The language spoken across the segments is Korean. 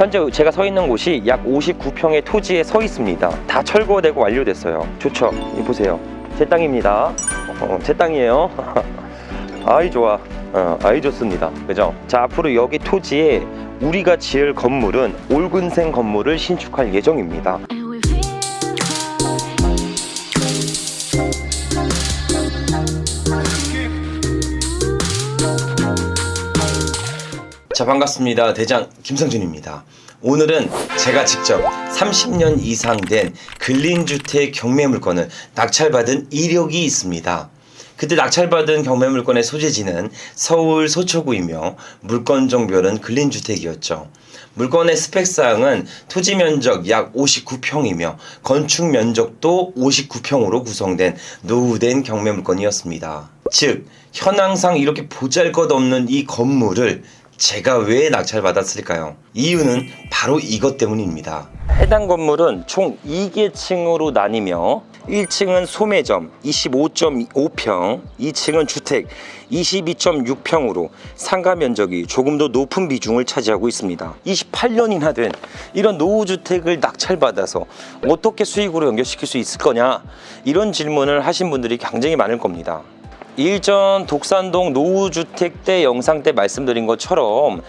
현재 제가 서 있는 곳이 약 59평의 토지에 서 있습니다. 다 철거되고 완료됐어요. 좋죠? 이 보세요. 제 땅입니다. 제 땅이에요. 아이 좋아. 아이 좋습니다. 그죠? 자, 앞으로 여기 토지에 우리가 지을 건물은 올근생 건물을 신축할 예정입니다. 자, 반갑습니다. 대장 김성준입니다. 오늘은 제가 직접 30년 이상 된 근린주택 경매물건을 낙찰받은 이력이 있습니다. 그때 낙찰받은 경매물건의 소재지는 서울 서초구이며 물건 종별은 근린주택이었죠. 물건의 스펙사항은 토지 면적 약 59평이며 건축 면적도 59평으로 구성된 노후된 경매물건이었습니다. 즉, 현황상 이렇게 보잘것없는 이 건물을 제가 왜 낙찰받았을까요? 이유는 바로 이것 때문입니다. 해당 건물은 총 2개층으로 나뉘며 1층은 소매점 25.5평, 2층은 주택 22.6평으로 상가 면적이 조금 더 높은 비중을 차지하고 있습니다. 28년이나 된 이런 노후주택을 낙찰받아서 어떻게 수익으로 연결시킬 수 있을 거냐, 이런 질문을 하신 분들이 굉장히 많을 겁니다. 일전 독산동 노후주택 때 영상 때 말씀드린 것처럼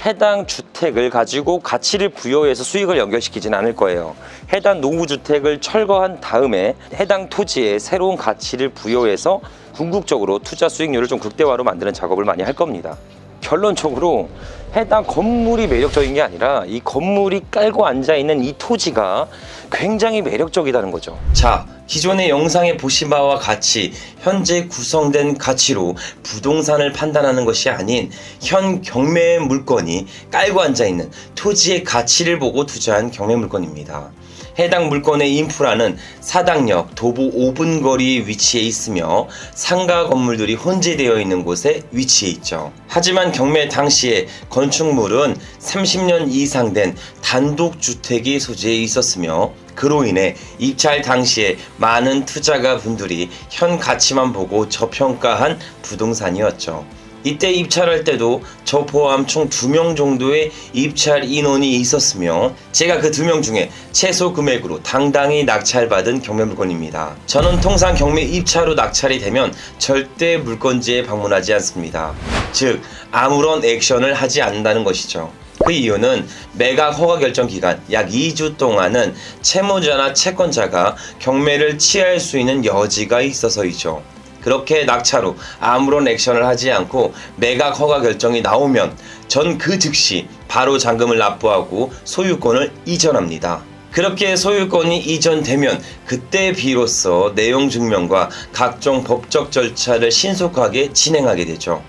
해당 주택을 가지고 가치를 부여해서 수익을 연결시키진 않을 거예요. 해당 노후주택을 철거한 다음에 해당 토지에 새로운 가치를 부여해서 궁극적으로 투자 수익률을 좀 극대화로 만드는 작업을 많이 할 겁니다. 결론적으로 해당 건물이 매력적인 게 아니라 이 건물이 깔고 앉아있는 이 토지가 굉장히 매력적이라는 거죠. 자, 기존의 영상에 보신 바와 같이 현재 구성된 가치로 부동산을 판단하는 것이 아닌 현 경매 물건이 깔고 앉아있는 토지의 가치를 보고 투자한 경매 물건입니다. 해당 물건의 인프라는 사당역 도보 5분 거리에 위치해 있으며 상가 건물들이 혼재되어 있는 곳에 위치해 있죠. 하지만 경매 당시에 건축물은 30년 이상 된 단독주택이 소재해 있었으며 그로 인해 입찰 당시에 많은 투자가 분들이 현 가치만 보고 저평가한 부동산이었죠. 이때 입찰할 때도 저 포함 총 2명 정도의 입찰 인원이 있었으며 제가 그 2명 중에 최소 금액으로 당당히 낙찰받은 경매 물건입니다. 저는 통상 경매 입찰로 낙찰이 되면 절대 물건지에 방문하지 않습니다. 즉, 아무런 액션을 하지 않는다는 것이죠. 그 이유는 매각 허가 결정 기간 약 2주 동안은 채무자나 채권자가 경매를 취할 수 있는 여지가 있어서이죠. 그렇게 낙찰 후 아무런 액션을 하지 않고 매각 허가 결정이 나오면 전 그 즉시 바로 잔금을 납부하고 소유권을 이전합니다. 그렇게 소유권이 이전되면 그때 비로소 내용 증명과 각종 법적 절차를 신속하게 진행하게 되죠.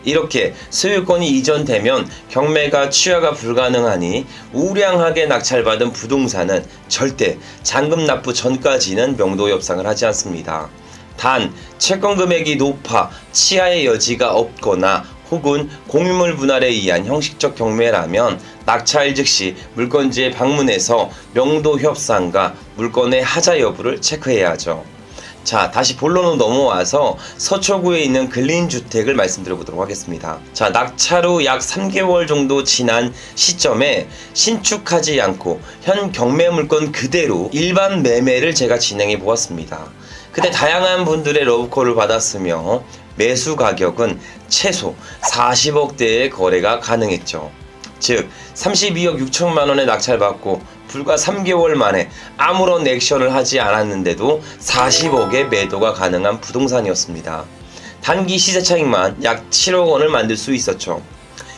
이렇게 소유권이 이전되면 경매가 취하가 불가능하니 우량하게 낙찰받은 부동산은 절대 잔금 납부 전까지는 명도 협상을 하지 않습니다. 단 채권 금액이 높아 취하의 여지가 없거나 혹은 공유물 분할에 의한 형식적 경매라면 낙찰 즉시 물건지에 방문해서 명도 협상과 물건의 하자 여부를 체크해야 하죠. 자, 다시 본론으로 넘어와서 서초구에 있는 근린주택을 말씀드려 보도록 하겠습니다. 자, 낙찰 후 약 3개월 정도 지난 시점에 신축하지 않고 현 경매 물건 그대로 일반 매매를 제가 진행해 보았습니다. 그때 다양한 분들의 러브콜을 받았으며 매수 가격은 최소 40억대의 거래가 가능했죠. 즉 32억 6천만 원에 낙찰받고 불과 3개월 만에 아무런 액션을 하지 않았는데도 40억의 매도가 가능한 부동산이었습니다. 단기 시세 차익만 약 7억 원을 만들 수 있었죠.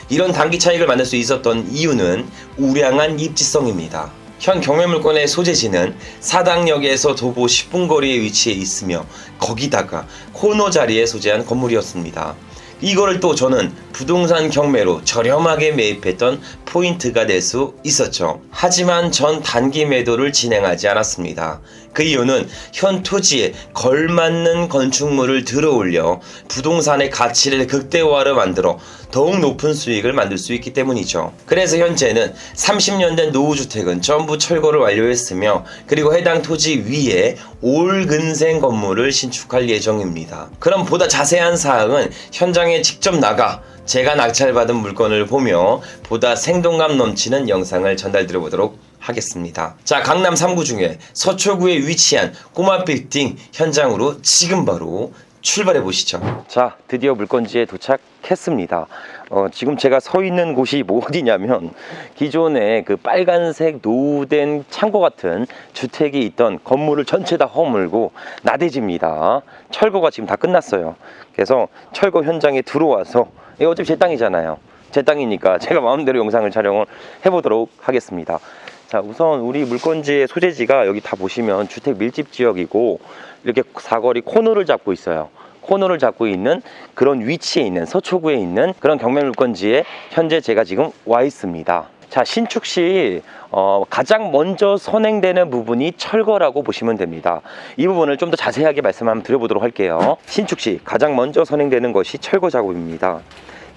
이런 단기 차익을 만들 수 있었던 이유는 우량한 입지성입니다. 현 경매물건의 소재지는 사당역에서 도보 10분 거리에 위치해 있으며 거기다가 코너 자리에 소재한 건물이었습니다. 이거를 또 저는 부동산 경매로 저렴하게 매입했던 포인트가 될 수 있었죠. 하지만 전 단기 매도를 진행하지 않았습니다. 그 이유는 현 토지에 걸맞는 건축물을 들어올려 부동산의 가치를 극대화로 만들어 더욱 높은 수익을 만들 수 있기 때문이죠. 그래서 현재는 30년 된 노후주택은 전부 철거를 완료했으며 그리고 해당 토지 위에 올근생 건물을 신축할 예정입니다. 그럼 보다 자세한 사항은 현장에 직접 나가 제가 낙찰받은 물건을 보며 보다 생동감 넘치는 영상을 전달드려 보도록 하겠습니다. 자, 강남 3구 중에 서초구에 위치한 꼬마 빌딩 현장으로 지금 바로 출발해 보시죠. 자, 드디어 물건지에 도착했습니다. 지금 제가 서 있는 곳이 어디냐면 기존에 그 빨간색 노후된 창고 같은 주택이 있던 건물을 전체 다 허물고 나대지입니다. 철거가 지금 다 끝났어요. 그래서 철거 현장에 들어와서 이거 어차피 제 땅이잖아요. 제 땅이니까 제가 마음대로 영상을 촬영을 해보도록 하겠습니다. 자, 우선 우리 물건지의 소재지가 여기 다 보시면 주택 밀집 지역이고 이렇게 사거리 코너를 잡고 있어요. 코너를 잡고 있는 그런 위치에 있는 서초구에 있는 그런 경매 물건지에 현재 제가 지금 와 있습니다. 자, 신축 시 가장 먼저 선행되는 부분이 철거라고 보시면 됩니다. 이 부분을 좀 더 자세하게 말씀 한번 드려보도록 할게요. 신축 시 가장 먼저 선행되는 것이 철거 작업입니다.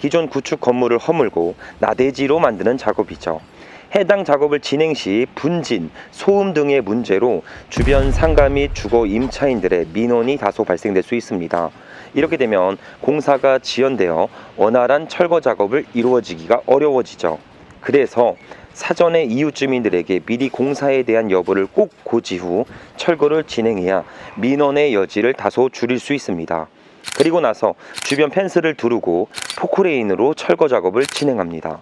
기존 구축 건물을 허물고 나대지로 만드는 작업이죠. 해당 작업을 진행 시 분진, 소음 등의 문제로 주변 상가 및 주거 임차인들의 민원이 다소 발생될 수 있습니다. 이렇게 되면 공사가 지연되어 원활한 철거 작업을 이루어지기가 어려워지죠. 그래서 사전에 이웃 주민들에게 미리 공사에 대한 여부를 꼭 고지 후 철거를 진행해야 민원의 여지를 다소 줄일 수 있습니다. 그리고 나서 주변 펜스를 두르고 포크레인으로 철거 작업을 진행합니다.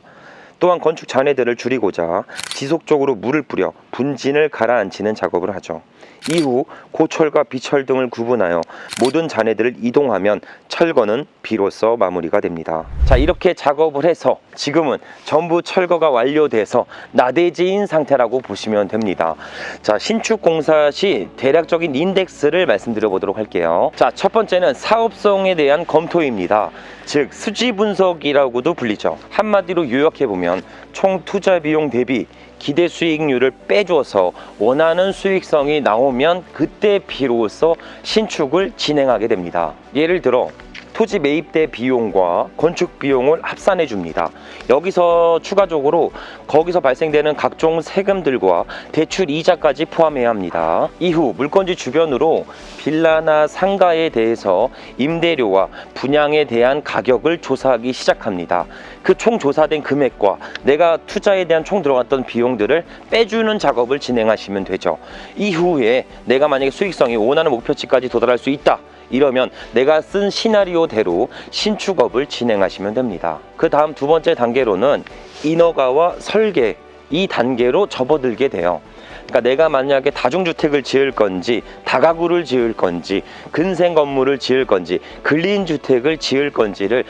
또한 건축 잔해들을 줄이고자 지속적으로 물을 뿌려 분진을 가라앉히는 작업을 하죠. 이후 고철과 비철 등을 구분하여 모든 잔해들을 이동하면 철거는 비로소 마무리가 됩니다. 자, 이렇게 작업을 해서 지금은 전부 철거가 완료돼서 나대지인 상태라고 보시면 됩니다. 자, 신축 공사 시 대략적인 인덱스를 말씀드려 보도록 할게요. 자, 첫 번째는 사업성에 대한 검토입니다. 즉 수지 분석이라고도 불리죠. 한마디로 요약해 보면 총 투자 비용 대비 기대 수익률을 빼줘서 원하는 수익성이 나오면 그때 비로소 신축을 진행하게 됩니다. 예를 들어 토지 매입대 비용과 건축 비용을 합산해 줍니다. 여기서 추가적으로 거기서 발생되는 각종 세금들과 대출 이자까지 포함해야 합니다. 이후 물건지 주변으로 빌라나 상가에 대해서 임대료와 분양에 대한 가격을 조사하기 시작합니다. 그 총 조사된 금액과 내가 투자에 대한 총 들어갔던 비용들을 빼주는 작업을 진행하시면 되죠. 이후에 내가 만약에 수익성이 원하는 목표치까지 도달할 수 있다, 이러면 내가 쓴 시나리오대로 신축업을 진행하시면 됩니다. 그 다음 두 번째 단계로는 인허가와 설계, 이 단계로 접어들게 돼요. 그러니까 내가 만약에 다중주택을 지을 건지 다가구를 지을 건지 근생 건물을 지을 건지 근린주택을 지을 건지를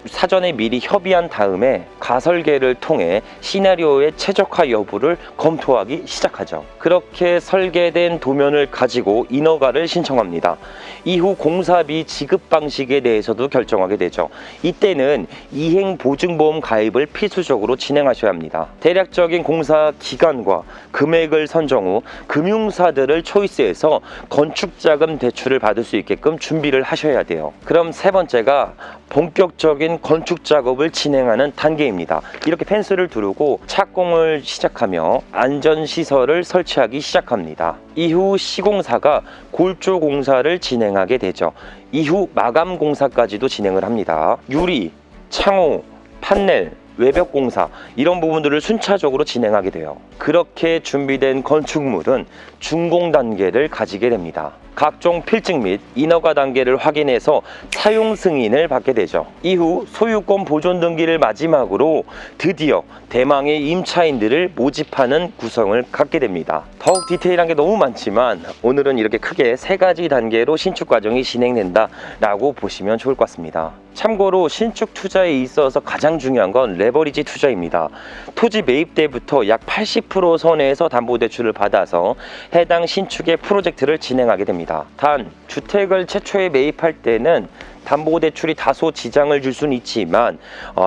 사전에 미리 협의한 다음에 가설계를 통해 시나리오의 최적화 여부를 검토하기 시작하죠. 그렇게 설계된 도면을 가지고 인허가를 신청합니다. 이후 공사비 지급 방식에 대해서도 결정하게 되죠. 이때는 이행보증보험 가입을 필수적으로 진행하셔야 합니다. 대략적인 공사 기간과 금액을 선정 후 금융사들을 초이스해서 건축자금 대출을 받을 수 있게끔 준비를 하셔야 돼요. 그럼 세 번째가 본격적인 건축 작업을 진행하는 단계입니다. 이렇게 펜스를 두르고 착공을 시작하며 안전시설을 설치하기 시작합니다. 이후 시공사가 골조 공사를 진행하게 되죠. 이후 마감 공사까지도 진행을 합니다. 유리, 창호, 판넬, 외벽 공사, 이런 부분들을 순차적으로 진행하게 돼요. 그렇게 준비된 건축물은 준공 단계를 가지게 됩니다. 각종 필증 및 인허가 단계를 확인해서 사용 승인을 받게 되죠. 이후 소유권 보존 등기를 마지막으로 드디어 대망의 임차인들을 모집하는 구성을 갖게 됩니다. 더욱 디테일한 게 너무 많지만 오늘은 이렇게 크게 세 가지 단계로 신축 과정이 진행된다 라고 보시면 좋을 것 같습니다. 참고로 신축 투자에 있어서 가장 중요한 건 레버리지 투자입니다. 토지 매입 때부터 약 80% 선에서 담보대출을 받아서 해당 신축의 프로젝트를 진행하게 됩니다. 단 주택을 최초에 매입할 때는 담보대출이 다소 지장을 줄 수는 있지만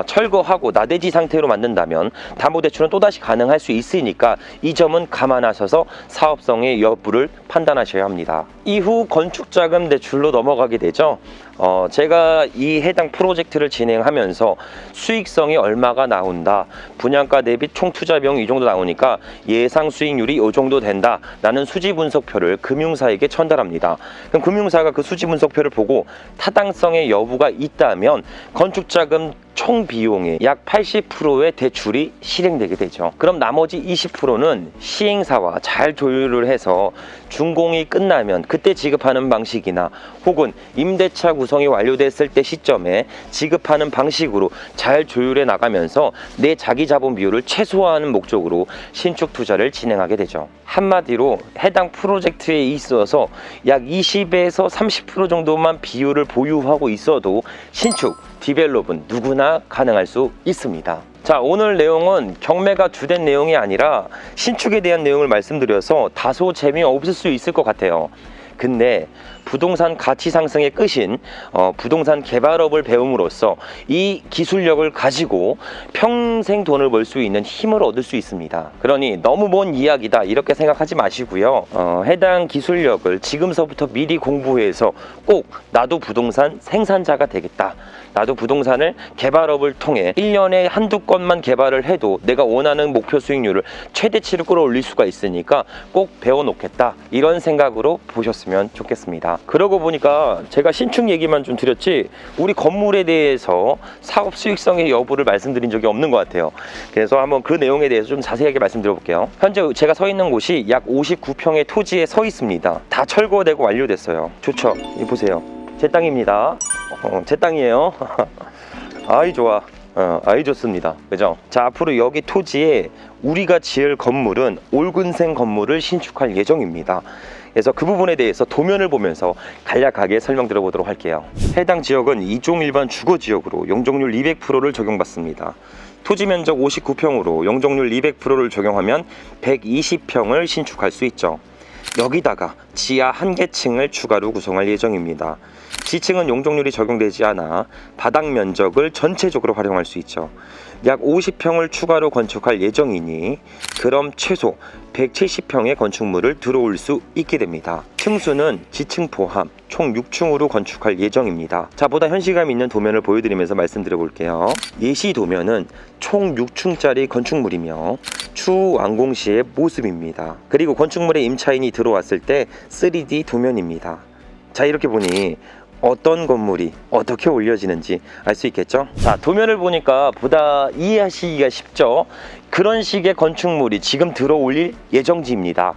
철거하고 나대지 상태로 만든다면 담보대출은 또다시 가능할 수 있으니까 이 점은 감안하셔서 사업성의 여부를 판단하셔야 합니다. 이후 건축자금 대출로 넘어가게 되죠. 제가 이 해당 프로젝트를 진행하면서 수익성이 얼마가 나온다, 분양가 대비 총 투자 비용이 이 정도 나오니까 예상 수익률이 이 정도 된다 라는 수지 분석표를 금융사에게 전달합니다. 그럼 금융사가 그 수지 분석표를 보고 타당성의 여부가 있다면 건축자금 총 비용의 약 80%의 대출이 실행되게 되죠. 그럼 나머지 20%는 시행사와 잘 조율을 해서 준공이 끝나면 그때 지급하는 방식이나 혹은 임대차 구성이 완료됐을 때 시점에 지급하는 방식으로 잘 조율해 나가면서 내 자기 자본 비율을 최소화하는 목적으로 신축 투자를 진행하게 되죠. 한마디로 해당 프로젝트에 있어서 약 20에서 30% 정도만 비율을 보유하고 있어도 신축 디벨롭은 누구나 가능할 수 있습니다. 자, 오늘 내용은 경매가 주된 내용이 아니라 신축에 대한 내용을 말씀드려서 다소 재미없을 수 있을 것 같아요. 근데 부동산 가치 상승의 끝인 부동산 개발업을 배움으로써 이 기술력을 가지고 평생 돈을 벌 수 있는 힘을 얻을 수 있습니다. 그러니 너무 먼 이야기다 이렇게 생각하지 마시고요. 해당 기술력을 지금서부터 미리 공부해서 꼭 나도 부동산 생산자가 되겠다, 나도 부동산을 개발업을 통해 1년에 한두 건만 개발을 해도 내가 원하는 목표 수익률을 최대치로 끌어올릴 수가 있으니까 꼭 배워놓겠다, 이런 생각으로 보셨으면 좋겠습니다. 그러고 보니까 제가 신축 얘기만 좀 드렸지 우리 건물에 대해서 사업 수익성의 여부를 말씀드린 적이 없는 것 같아요. 그래서 한번 그 내용에 대해서 좀 자세하게 말씀드려 볼게요. 현재 제가 서 있는 곳이 약 59평의 토지에 서 있습니다. 다 철거되고 완료됐어요. 좋죠? 이 보세요. 제 땅입니다. 제 땅이에요. 아이 좋아. 아이 좋습니다. 그죠? 자, 앞으로 여기 토지에 우리가 지을 건물은 올근생 건물을 신축할 예정입니다. 그래서 그 부분에 대해서 도면을 보면서 간략하게 설명드려 보도록 할게요. 해당 지역은 2종 일반 주거지역으로 용적률 200%를 적용받습니다. 토지 면적 59평으로 용적률 200%를 적용하면 120평을 신축할 수 있죠. 여기다가 지하 한 개층을 추가로 구성할 예정입니다. 지층은 용적률이 적용되지 않아 바닥 면적을 전체적으로 활용할 수 있죠. 약 50평을 추가로 건축할 예정이니 그럼 최소 170평의 건축물을 들어올 수 있게 됩니다. 층수는 지층 포함 총 6층으로 건축할 예정입니다. 자, 보다 현실감 있는 도면을 보여드리면서 말씀드려 볼게요. 예시 도면은 총 6층짜리 건축물이며 추후 완공 시의 모습입니다. 그리고 건축물에 임차인이 들어왔을 때 3D 도면입니다. 자, 이렇게 보니 어떤 건물이 어떻게 올려지는지 알 수 있겠죠? 자, 도면을 보니까 보다 이해하시기가 쉽죠? 그런 식의 건축물이 지금 들어올릴 예정지입니다.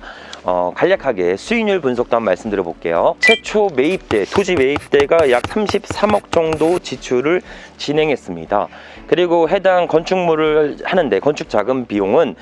간략하게 수익률 분석도 한번 말씀드려 볼게요. 최초 매입대, 토지 매입대가 약 33억 정도 지출을 진행했습니다. 그리고 해당 건축물을 하는데 건축 자금 비용은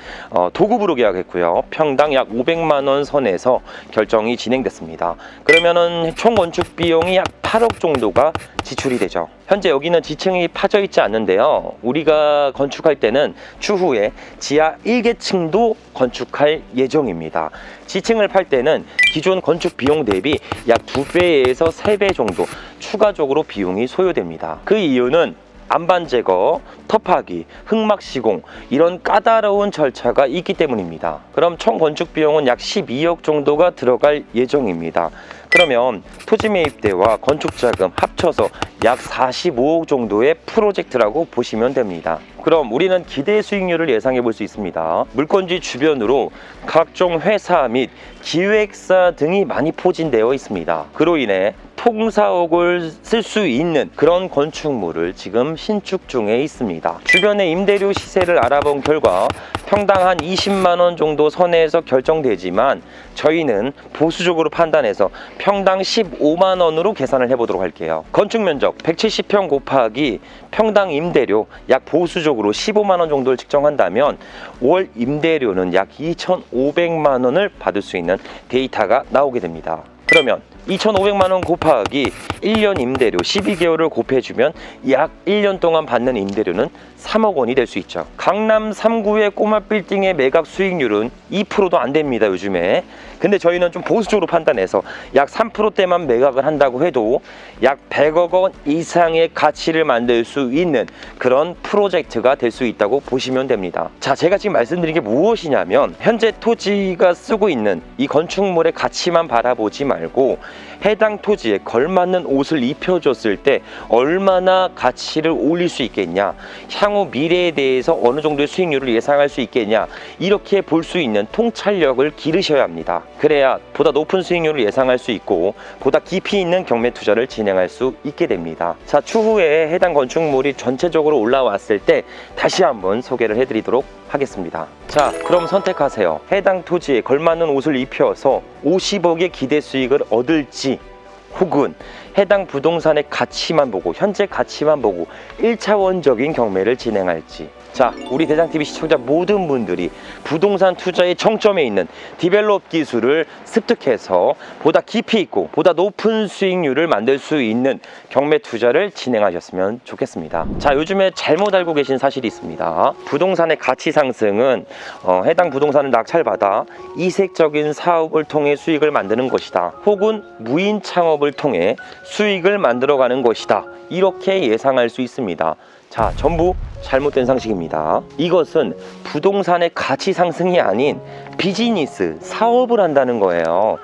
도급으로 계약했고요. 평당 약 500만 원 선에서 결정이 진행됐습니다. 그러면은 총 건축 비용이 약 8억 정도가 지출이 되죠. 현재 여기는 지층이 파져 있지 않는데요. 우리가 건축할 때는 추후에 지하 1계층도 건축할 예정입니다. 지층을 팔 때는 기존 건축 비용 대비 약 2배에서 3배 정도 추가적으로 비용이 소요됩니다. 그 이유는 안반 제거, 터파기, 흙막 시공 이런 까다로운 절차가 있기 때문입니다. 그럼 총 건축 비용은 약 12억 정도가 들어갈 예정입니다. 그러면 토지 매입대와 건축자금 합쳐서 약 45억 정도의 프로젝트라고 보시면 됩니다. 그럼 우리는 기대 수익률을 예상해 볼 수 있습니다. 물건지 주변으로 각종 회사 및 기획사 등이 많이 포진되어 있습니다. 그로 인해 통사옥을 쓸 수 있는 그런 건축물을 지금 신축 중에 있습니다. 주변의 임대료 시세를 알아본 결과 평당 한 20만 원 정도 선에서 결정되지만 저희는 보수적으로 판단해서 평당 15만 원으로 계산을 해보도록 할게요. 건축 면적 170평 곱하기 평당 임대료 약 보수적으로 15만 원 정도를 측정한다면 월 임대료는 약 2,500만 원을 받을 수 있는 데이터가 나오게 됩니다. 그러면 2,500만 원 곱하기 1년 임대료 12개월을 곱해주면 약 1년 동안 받는 임대료는 3억 원이 될 수 있죠. 강남 3구의 꼬마 빌딩의 매각 수익률은 2%도 안 됩니다, 요즘에. 근데 저희는 좀 보수적으로 판단해서 약 3%대만 매각을 한다고 해도 약 100억 원 이상의 가치를 만들 수 있는 그런 프로젝트가 될 수 있다고 보시면 됩니다. 자, 제가 지금 말씀드린 게 무엇이냐면 현재 토지가 쓰고 있는 이 건축물의 가치만 바라보지 말고 해당 토지에 걸맞는 옷을 입혀줬을 때 얼마나 가치를 올릴 수 있겠냐, 향후 미래에 대해서 어느 정도의 수익률을 예상할 수 있겠냐, 이렇게 볼 수 있는 통찰력을 기르셔야 합니다. 그래야 보다 높은 수익률을 예상할 수 있고 보다 깊이 있는 경매 투자를 진행할 수 있게 됩니다. 자, 추후에 해당 건축물이 전체적으로 올라왔을 때 다시 한번 소개를 해드리도록 하겠습니다. 자, 그럼 선택하세요. 해당 토지에 걸맞는 옷을 입혀서 50억의 기대 수익을 얻을지, 혹은 해당 부동산의 가치만 보고, 현재 가치만 보고 1차원적인 경매를 진행할지. 자, 우리 대장TV 시청자 모든 분들이 부동산 투자의 정점에 있는 디벨롭 기술을 습득해서 보다 깊이 있고 보다 높은 수익률을 만들 수 있는 경매 투자를 진행하셨으면 좋겠습니다. 자, 요즘에 잘못 알고 계신 사실이 있습니다. 부동산의 가치 상승은 해당 부동산을 낙찰받아 이색적인 사업을 통해 수익을 만드는 것이다, 혹은 무인 창업을 통해 수익을 만들어가는 것이다, 이렇게 예상할 수 있습니다. 자, 전부 잘못된 상식입니다. 이것은 부동산의 가치 상승이 아닌 비즈니스, 사업을 한다는 거예요.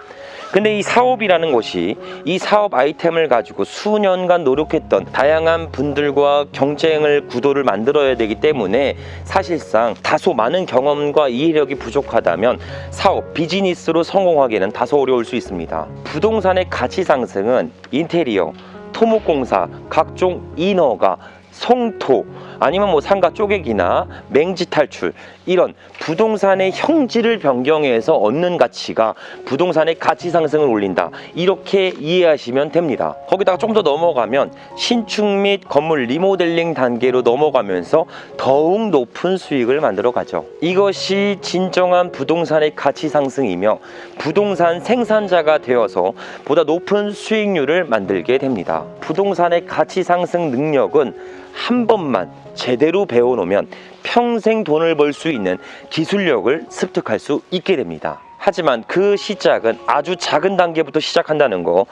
근데 이 사업이라는 것이 이 사업 아이템을 가지고 수년간 노력했던 다양한 분들과 경쟁을 구도를 만들어야 되기 때문에 사실상 다소 많은 경험과 이해력이 부족하다면 사업, 비즈니스로 성공하기는 다소 어려울 수 있습니다. 부동산의 가치 상승은 인테리어, 토목공사, 각종 인허가, 성토, 아니면 뭐 상가 쪼개기나 맹지 탈출, 이런 부동산의 형질을 변경해서 얻는 가치가 부동산의 가치 상승을 올린다, 이렇게 이해하시면 됩니다. 거기다가 좀 더 넘어가면 신축 및 건물 리모델링 단계로 넘어가면서 더욱 높은 수익을 만들어 가죠. 이것이 진정한 부동산의 가치 상승이며 부동산 생산자가 되어서 보다 높은 수익률을 만들게 됩니다. 부동산의 가치 상승 능력은 한 번만 제대로 배워놓으면 평생 돈을 벌 수 있는 기술력을 습득할 수 있게 됩니다. 하지만 그 시작은 아주 작은 단계부터 시작한다는 거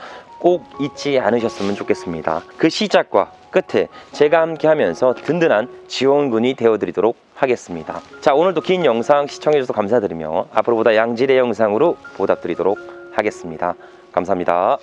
꼭 잊지 않으셨으면 좋겠습니다. 그 시작과 끝에 제가 함께 하면서 든든한 지원군이 되어드리도록 하겠습니다. 자, 오늘도 긴 영상 시청해주셔서 감사드리며 앞으로 보다 양질의 영상으로 보답드리도록 하겠습니다. 감사합니다.